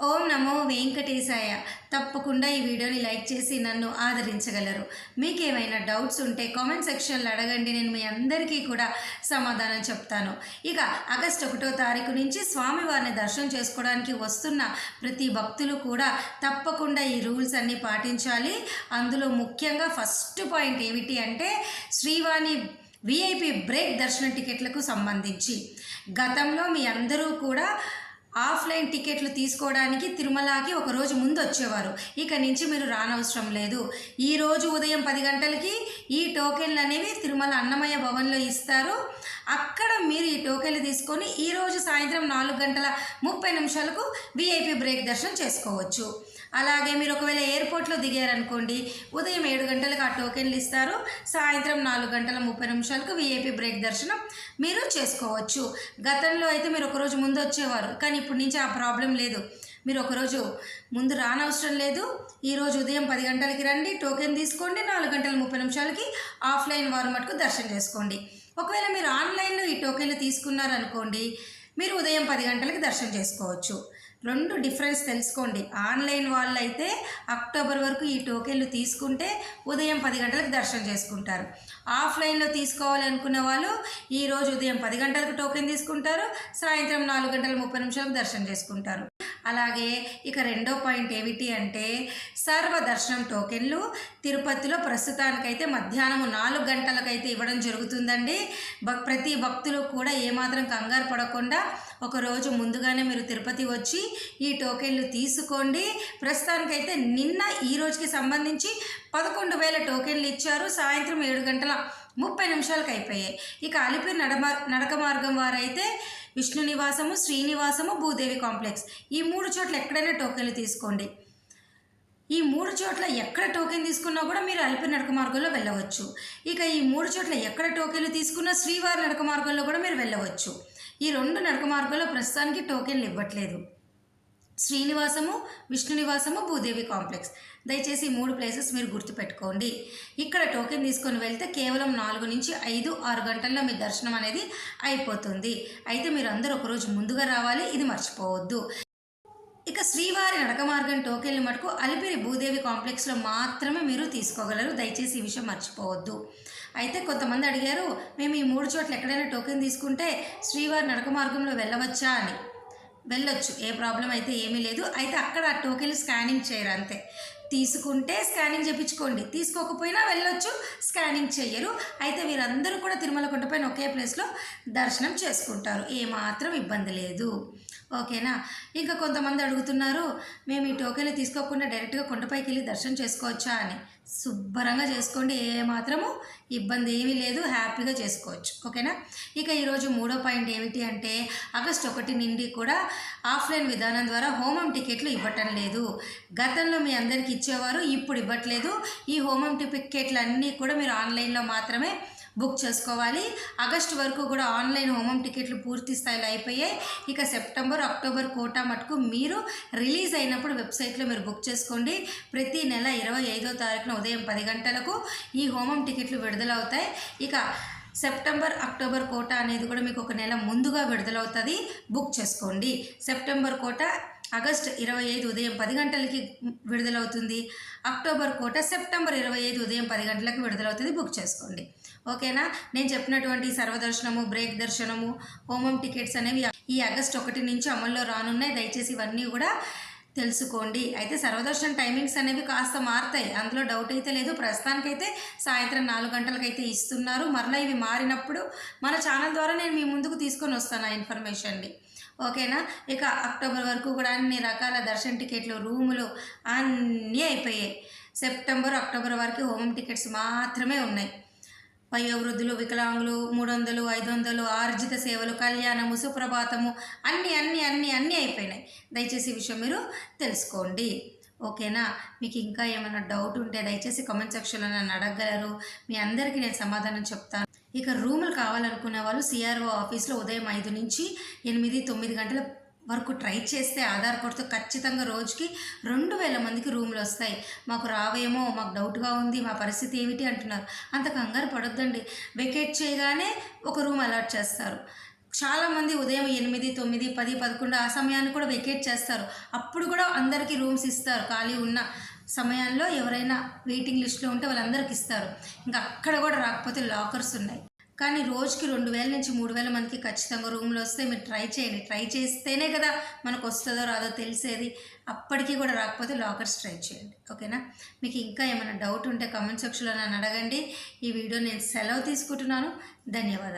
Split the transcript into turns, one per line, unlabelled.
ఓం నమో వెంకటేశాయ. తప్పకుండా ఈ వీడియోని లైక్ చేసి నన్ను ఆదరించగలరు. మీకేమైనా డౌట్స్ ఉంటే కామెంట్ సెక్షన్లో అడగండి. నేను మీ అందరికీ కూడా సమాధానం చెప్తాను. ఇక ఆగస్టు 1వ తారీఖు నుంచి స్వామివారిని దర్శనం చేసుకోవడానికి వస్తున్న ప్రతి భక్తులు కూడా తప్పకుండా ఈ రూల్స్ అన్నీ పాటించాలి. అందులో ముఖ్యంగా ఫస్ట్ పాయింట్ ఏమిటి అంటే శ్రీవాణి విఐపి బ్రేక్ దర్శన టికెట్లకు సంబంధించి గతంలో మీ అందరూ కూడా ఆఫ్లైన్ టికెట్లు తీసుకోవడానికి తిరుమలకి ఒకరోజు ముందు వచ్చేవారు. ఇక నుంచి మీరు రానవసరం లేదు. ఈరోజు ఉదయం 10 గంటలకి ఈ టోకెన్లు అనేవి తిరుమల అన్నమయ్య భవన్లో ఇస్తారు. అక్కడ మీరు ఈ టోకెన్లు తీసుకొని ఈరోజు సాయంత్రం 4:30 విఐపి బ్రేక్ దర్శనం చేసుకోవచ్చు. అలాగే మీరు ఒకవేళ ఎయిర్పోర్ట్లో దిగారనుకోండి, ఉదయం 7 గంటలకు ఆ టోకెన్లు ఇస్తారు. సాయంత్రం 4:30 విఐపి బ్రేక్ దర్శనం మీరు చేసుకోవచ్చు. గతంలో అయితే మీరు ఒకరోజు ముందు వచ్చేవారు, కానీ ఇప్పుడు నుంచి ఆ ప్రాబ్లం లేదు. మీరు ఒకరోజు ముందు రానవసరం లేదు. ఈరోజు ఉదయం 10 గంటలకి రండి, టోకెన్ తీసుకోండి. 4:30 ఆఫ్లైన్ వారు మటుకు దర్శనం చేసుకోండి. ఒకవేళ మీరు ఆన్లైన్లో ఈ టోకెన్లు తీసుకున్నారనుకోండి, మీరు ఉదయం 10 గంటలకి దర్శనం చేసుకోవచ్చు. రెండు డిఫరెన్స్ తెలుసుకోండి. ఆన్లైన్ వాళ్ళు అయితే అక్టోబర్ వరకు ఈ టోకెన్లు తీసుకుంటే ఉదయం 10 గంటలకు దర్శనం చేసుకుంటారు. ఆఫ్లైన్లో తీసుకోవాలి అనుకున్న వాళ్ళు ఈరోజు ఉదయం 10 గంటలకు టోకెన్ తీసుకుంటారు, సాయంత్రం 4:30 దర్శనం చేసుకుంటారు. అలాగే ఇక రెండో పాయింట్ ఏమిటి అంటే సర్వదర్శనం టోకెన్లు తిరుపతిలో ప్రస్తుతానికైతే మధ్యాహ్నం 4 గంటలకైతే ఇవ్వడం జరుగుతుందండి. ప్రతి భక్తులు కూడా ఏమాత్రం కంగారు పడకుండా ఒకరోజు ముందుగానే మీరు తిరుపతి వచ్చి ఈ టోకెన్లు తీసుకోండి. ప్రస్తుతానికైతే నిన్న ఈ రోజుకి సంబంధించి 11,000 టోకెన్లు ఇచ్చారు. సాయంత్రం 7:30 అయిపోయాయి. ఇక అలిపిరి నడక మార్గం వారైతే విష్ణు నివాసము, శ్రీనివాసము, భూదేవి కాంప్లెక్స్ ఈ 3 చోట్ల ఎక్కడైనా టోకెన్లు తీసుకోండి. ఈ 3 చోట్ల ఎక్కడ టోకెన్ తీసుకున్నా కూడా మీరు అలిపిరి నడక మార్గంలో వెళ్ళవచ్చు. ఇక ఈ 3 చోట్ల ఎక్కడ టోకెన్లు తీసుకున్నా శ్రీవారి నడక మార్గంలో కూడా మీరు వెళ్ళవచ్చు. ఈ 2 నడక మార్గంలో ప్రస్తుతానికి టోకెన్లు ఇవ్వట్లేదు. శ్రీనివాసము, విష్ణు నివాసము, భూదేవి కాంప్లెక్స్. దయచేసి 3 ప్లేసెస్ మీరు గుర్తుపెట్టుకోండి. ఇక్కడ టోకెన్ తీసుకొని వెళ్తే కేవలం 4 నుంచి 5, 6 గంటల్లో మీ దర్శనం అనేది అయిపోతుంది. అయితే మీరు అందరూ ఒకరోజు ముందుగా రావాలి, ఇది మర్చిపోవద్దు. ఇక శ్రీవారి నడక మార్గం టోకెన్లు మటుకు అలిపిరి భూదేవి కాంప్లెక్స్లో మాత్రమే మీరు తీసుకోగలరు. దయచేసి ఈ విషయం మర్చిపోవద్దు. అయితే కొంతమంది అడిగారు, మేము ఈ 3 చోట్ల ఎక్కడైనా టోకెన్ తీసుకుంటే శ్రీవారి నడక మార్గంలో వెళ్ళవచ్చా అని. వెళ్ళొచ్చు, ఏ ప్రాబ్లం అయితే ఏమీ లేదు. అయితే అక్కడ ఆ టోకెన్లు స్కానింగ్ చేయరు, అంతే. తీసుకుంటే స్కానింగ్ చేయించుకోండి, తీసుకోకపోయినా వెళ్ళొచ్చు, స్కానింగ్ చేయరు. అయితే వీరందరూ కూడా తిరుమల కొండపైన ఒకే ప్లేస్లో దర్శనం చేసుకుంటారు, ఏమాత్రం ఇబ్బంది లేదు. ఓకేనా. ఇంకా కొంతమంది అడుగుతున్నారు, మేము ఈ టోకెన్లు తీసుకోకుండా డైరెక్ట్గా కొండపైకి వెళ్ళి దర్శనం చేసుకోవచ్చా అని. శుభ్రంగా చేసుకోండి, ఏమాత్రము ఇబ్బంది ఏమీ లేదు, హ్యాపీగా చేసుకోవచ్చు. ఓకేనా. ఇక ఈరోజు 3వ పాయింట్ ఏమిటి అంటే ఆగస్టు 1 నుండి కూడా ఆఫ్లైన్ విధానం ద్వారా హోమం టికెట్లు ఇవ్వటం లేదు. గతంలో మీ అందరికీ ఇచ్చేవారు, ఇప్పుడు ఇవ్వట్లేదు. ఈ హోమం టికెట్లు అన్నీ కూడా మీరు ఆన్లైన్లో మాత్రమే బుక్ చేసుకోవాలి. ఆగస్టు వరకు కూడా ఆన్లైన్ హోమం టికెట్లు పూర్తి స్థాయిలో అయిపోయాయి. ఇక సెప్టెంబర్, అక్టోబర్ కోటా మటుకు మీరు రిలీజ్ అయినప్పుడు వెబ్సైట్లో మీరు బుక్ చేసుకోండి. ప్రతి నెల 25వ తారీఖున ఉదయం 10 గంటలకు ఈ హోమం టికెట్లు విడుదలవుతాయి. ఇక సెప్టెంబర్, అక్టోబర్ కోటా అనేది కూడా మీకు ఒక నెల ముందుగా విడుదలవుతుంది, బుక్ చేసుకోండి. సెప్టెంబర్ కోటా ఆగస్టు 25 ఉదయం 10 గంటలకి విడుదలవుతుంది. అక్టోబర్ కోట సెప్టెంబర్ 25 ఉదయం 10 గంటలకు విడుదలవుతుంది, బుక్ చేసుకోండి. ఓకేనా. నేను చెప్పినటువంటి సర్వదర్శనము, బ్రేక్ దర్శనము, హోమం టికెట్స్ అనేవి ఈ ఆగస్టు 1 నుంచి అమల్లో రానున్నాయి. దయచేసి ఇవన్నీ కూడా తెలుసుకోండి. అయితే సర్వదర్శనం టైమింగ్స్ అనేవి కాస్త మారుతాయి, అందులో డౌట్ అయితే లేదు. ప్రస్తుతానికైతే సాయంత్రం 4 గంటలకైతే ఇస్తున్నారు. మరలా ఇవి మారినప్పుడు మన ఛానల్ ద్వారా నేను మీ ముందుకు తీసుకొని వస్తాను ఆ ఇన్ఫర్మేషన్ని. ఓకేనా. ఇక అక్టోబర్ వరకు కూడా అన్ని రకాల దర్శన టికెట్లు, రూములు అన్నీ అయిపోయాయి. సెప్టెంబర్, అక్టోబర్ వరకు హోమం టికెట్స్ మాత్రమే ఉన్నాయి. వయోవృద్ధులు, వికలాంగులు 300, 500, ఆర్జిత సేవలు, కళ్యాణము, సుప్రభాతము అన్నీ అన్నీ అన్నీ అన్నీ అయిపోయినాయి. దయచేసి ఈ విషయం మీరు తెలుసుకోండి. ఓకేనా. మీకు ఇంకా ఏమైనా డౌట్ ఉంటే దయచేసి కామెంట్ సెక్షన్లో నన్ను అడగగలరు, మీ అందరికీ నేను సమాధానం చెప్తాను. ఇక రూములు కావాలనుకునే వాళ్ళు సిఆర్ఓ ఆఫీస్లో ఉదయం 5 నుంచి 8, 9 గంటల వరకు ట్రై చేస్తే ఆధార్ కార్డుతో ఖచ్చితంగా రోజుకి 2,000 మందికి రూములు వస్తాయి. మాకు రావేమో, మాకు డౌట్గా ఉంది, మా పరిస్థితి ఏమిటి అంటున్నారు. అంత కంగారు పడొద్దండి. వెకేట్ చేయగానే ఒక రూమ్ అలాట్ చేస్తారు. చాలామంది ఉదయం 8, 9, 10, 11 ఆ సమయాన్ని కూడా వెకేట్ చేస్తారు. అప్పుడు కూడా అందరికీ రూమ్స్ ఇస్తారు. ఖాళీ ఉన్న సమయాల్లో ఎవరైనా వెయిటింగ్ లిస్ట్లో ఉంటే వాళ్ళందరికీ ఇస్తారు. ఇంకా అక్కడ కూడా రాకపోతే లాకర్స్ ఉన్నాయి. కానీ రోజుకి 2000 నుంచి 3000 మందికి ఖచ్చితంగా రూమ్లు వస్తే మీరు ట్రై చేయండి. ట్రై చేస్తేనే కదా మనకు వస్తుందో రాదో తెలిసేది. అప్పటికీ కూడా రాకపోతే లాకర్స్ ట్రై చేయండి. ఓకేనా? మీకు ఇంకా ఏమైనా డౌట్ ఉంటే కామెంట్ సెక్షన్లో నన్ను అడగండి. ఈ వీడియో నేను సెలవు తీసుకుంటున్నాను. ధన్యవాదాలు.